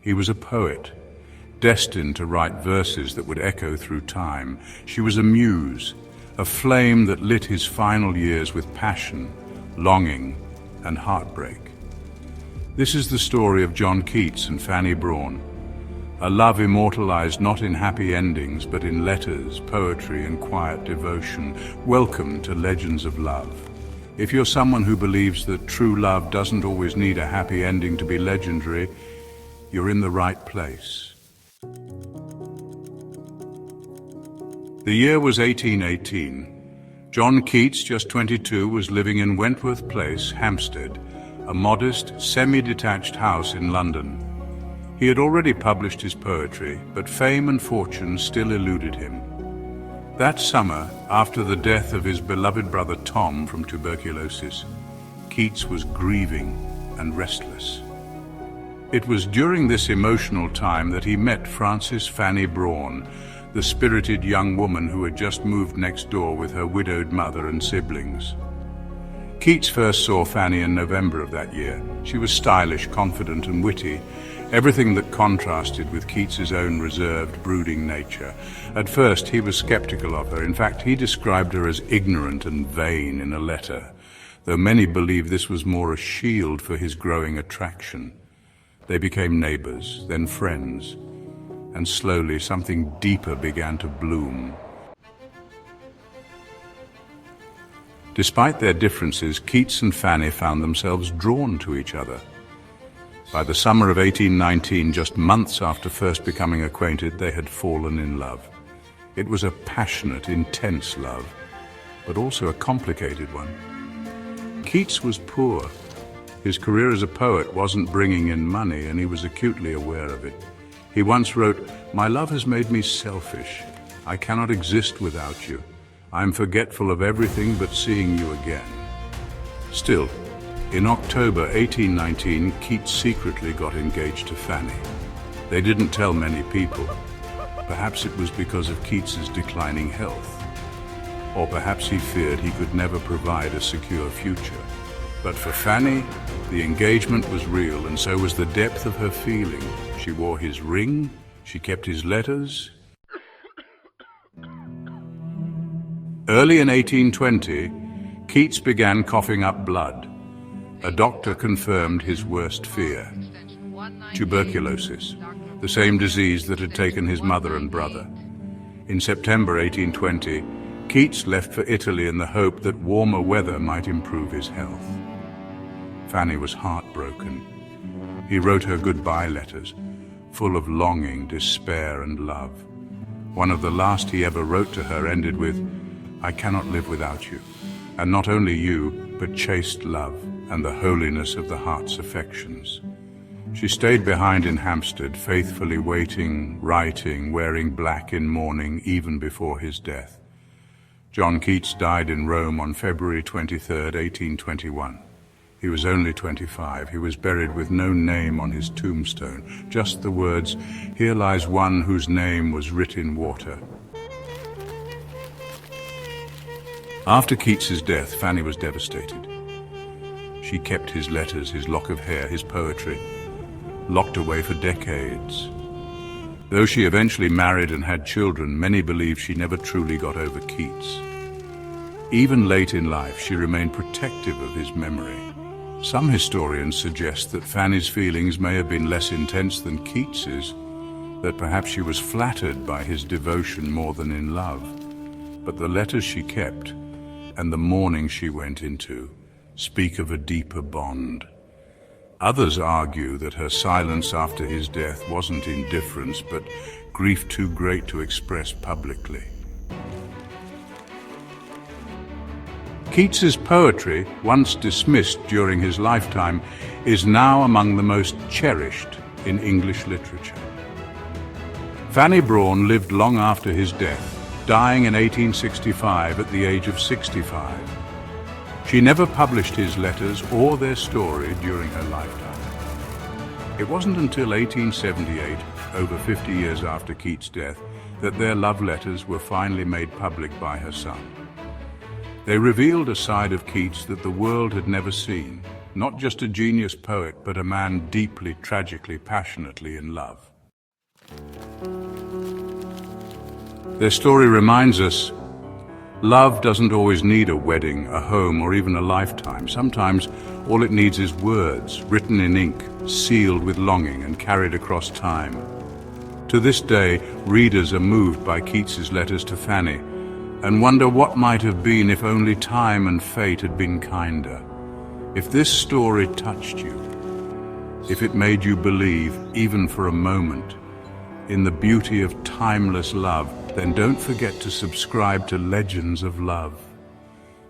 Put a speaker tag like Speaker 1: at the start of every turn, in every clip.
Speaker 1: He was a poet, destined to write verses that would echo through time. She was a muse, a flame that lit his final years with passion, longing, and heartbreak. This is the story of John Keats and Fanny Brawne, a love immortalized not in happy endings, but in letters, poetry, and quiet devotion. Welcome to Legends of Love. If you're someone who believes that true love doesn't always need a happy ending to be legendary, you're in the right place. The year was 1818. John Keats, just 22, was living in Wentworth Place, Hampstead, a modest, semi-detached house in London. He had already published his poetry, but fame and fortune still eluded him. That summer, after the death of his beloved brother Tom from tuberculosis, Keats was grieving and restless. It was during this emotional time that he met Fanny Brawne, the spirited young woman who had just moved next door with her widowed mother and siblings. Keats first saw Fanny in November of that year. She was stylish, confident, and witty, everything that contrasted with Keats's own reserved, brooding nature. At first, he was skeptical of her. In fact, he described her as ignorant and vain in a letter, though many believe this was more a shield for his growing attraction. They became neighbors, then friends, and slowly something deeper began to bloom. Despite their differences, Keats and Fanny found themselves drawn to each other. By the summer of 1819, just months after first becoming acquainted, they had fallen in love. It was a passionate, intense love, but also a complicated one. Keats was poor. His career as a poet wasn't bringing in money, and he was acutely aware of it. He once wrote, "My love has made me selfish. I cannot exist without you. I am forgetful of everything but seeing you again." Still, in October 1819, Keats secretly got engaged to Fanny. They didn't tell many people. Perhaps it was because of Keats's declining health. Or perhaps he feared he could never provide a secure future. But for Fanny, the engagement was real, and so was the depth of her feeling. She wore his ring, she kept his letters. Early in 1820, Keats began coughing up blood. A doctor confirmed his worst fear: tuberculosis, the same disease that had taken his mother and brother. In September 1820, Keats left for Italy in the hope that warmer weather might improve his health. Fanny was heartbroken. He wrote her goodbye letters, full of longing, despair, and love. One of the last he ever wrote to her ended with, "I cannot live without you, and not only you, but chaste love and the holiness of the heart's affections." She stayed behind in Hampstead, faithfully waiting, writing, wearing black in mourning, even before his death. John Keats died in Rome on February 23, 1821. He was only 25. He was buried with no name on his tombstone, just the words, "Here lies one whose name was writ in water." After Keats's death, Fanny was devastated. She kept his letters, his lock of hair, his poetry, locked away for decades. Though she eventually married and had children, many believe she never truly got over Keats. Even late in life, she remained protective of his memory. Some historians suggest that Fanny's feelings may have been less intense than Keats's, that perhaps she was flattered by his devotion more than in love. But the letters she kept, and the mourning she went into, speak of a deeper bond. Others argue that her silence after his death wasn't indifference, but grief too great to express publicly. Keats's poetry, once dismissed during his lifetime, is now among the most cherished in English literature. Fanny Brawne lived long after his death, dying in 1865 at the age of 65. She never published his letters or their story during her lifetime. It wasn't until 1878, over 50 years after Keats' death, that their love letters were finally made public by her son. They revealed a side of Keats that the world had never seen, Not just a genius poet, but a man deeply, tragically, passionately in love. Their story reminds us love doesn't always need a wedding, a home, or even a lifetime. Sometimes all it needs is words, written in ink, sealed with longing and carried across time. To this day, readers are moved by Keats's letters to Fanny and wonder what might have been if only time and fate had been kinder. If this story touched you, if it made you believe, even for a moment, in the beauty of timeless love, then don't forget to subscribe to Legends of Love.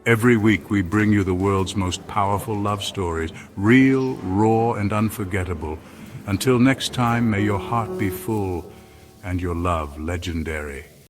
Speaker 1: Every week we bring you the world's most powerful love stories, real, raw, and unforgettable. Until next time, may your heart be full and your love legendary.